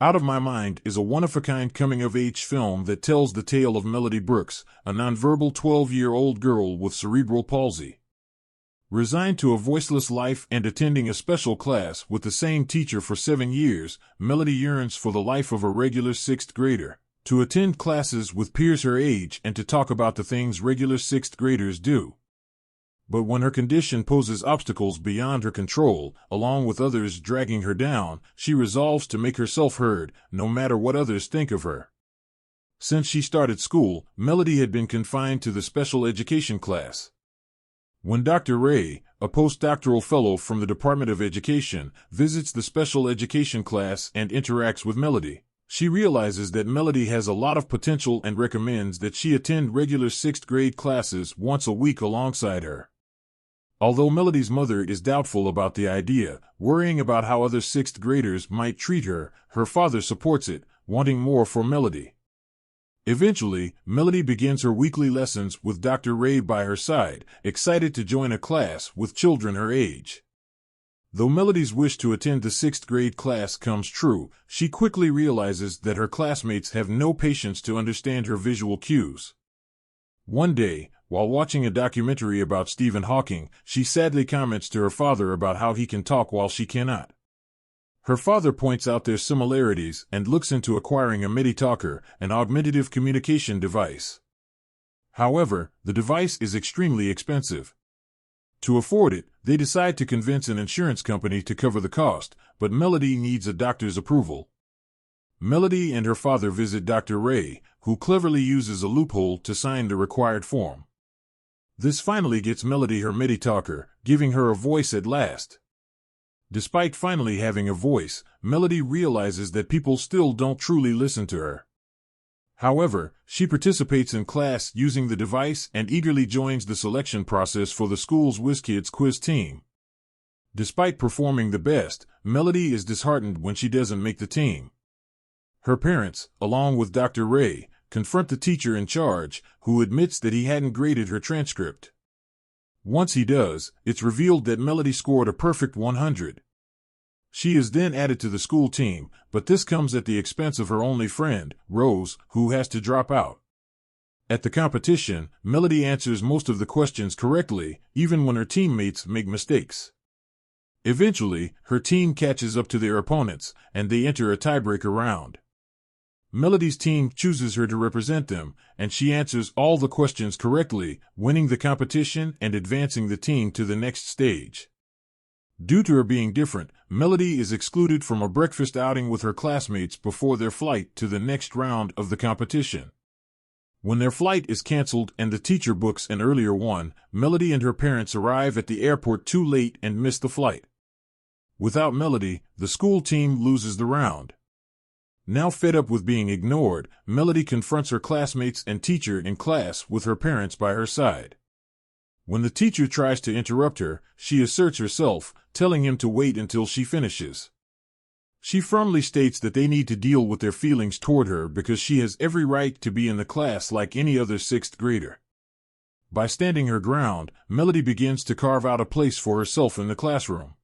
Out of My Mind is a one-of-a-kind coming-of-age film that tells the tale of Melody Brooks, a nonverbal 12-year-old girl with cerebral palsy. Resigned to a voiceless life and attending a special class with the same teacher for 7 years, Melody yearns for the life of a regular 6th grader, to attend classes with peers her age and to talk about the things regular 6th graders do. But when her condition poses obstacles beyond her control, along with others dragging her down, she resolves to make herself heard, no matter what others think of her. Since she started school, Melody had been confined to the special education class. When Dr. Ray, a postdoctoral fellow from the Department of Education, visits the special education class and interacts with Melody, she realizes that Melody has a lot of potential and recommends that she attend regular 6th grade classes once a week alongside her. Although Melody's mother is doubtful about the idea, worrying about how other 6th graders might treat her, her father supports it, wanting more for Melody. Eventually, Melody begins her weekly lessons with Dr. Ray by her side, excited to join a class with children her age. Though Melody's wish to attend the 6th grade class comes true, she quickly realizes that her classmates have no patience to understand her visual cues. One day, while watching a documentary about Stephen Hawking, she sadly comments to her father about how he can talk while she cannot. Her father points out their similarities and looks into acquiring a MediTalker, an augmentative communication device. However, the device is extremely expensive. To afford it, they decide to convince an insurance company to cover the cost, but Melody needs a doctor's approval. Melody and her father visit Dr. Ray, who cleverly uses a loophole to sign the required form. This finally gets Melody her MediTalker, giving her a voice at last. Despite finally having a voice, Melody realizes that people still don't truly listen to her. However, she participates in class using the device and eagerly joins the selection process for the school's WizKids quiz team. Despite performing the best, Melody is disheartened when she doesn't make the team. Her parents, along with Dr. Ray, confront the teacher in charge, who admits that he hadn't graded her transcript. Once he does, it's revealed that Melody scored a perfect 100. She is then added to the school team, but this comes at the expense of her only friend, Rose, who has to drop out. At the competition, Melody answers most of the questions correctly, even when her teammates make mistakes. Eventually, her team catches up to their opponents, and they enter a tiebreaker round. Melody's team chooses her to represent them, and she answers all the questions correctly, winning the competition and advancing the team to the next stage. Due to her being different, Melody is excluded from a breakfast outing with her classmates before their flight to the next round of the competition. When their flight is canceled and the teacher books an earlier one, Melody and her parents arrive at the airport too late and miss the flight. Without Melody, the school team loses the round. Now fed up with being ignored, Melody confronts her classmates and teacher in class with her parents by her side. When the teacher tries to interrupt her, she asserts herself, telling him to wait until she finishes. She firmly states that they need to deal with their feelings toward her because she has every right to be in the class like any other 6th grader. By standing her ground, Melody begins to carve out a place for herself in the classroom.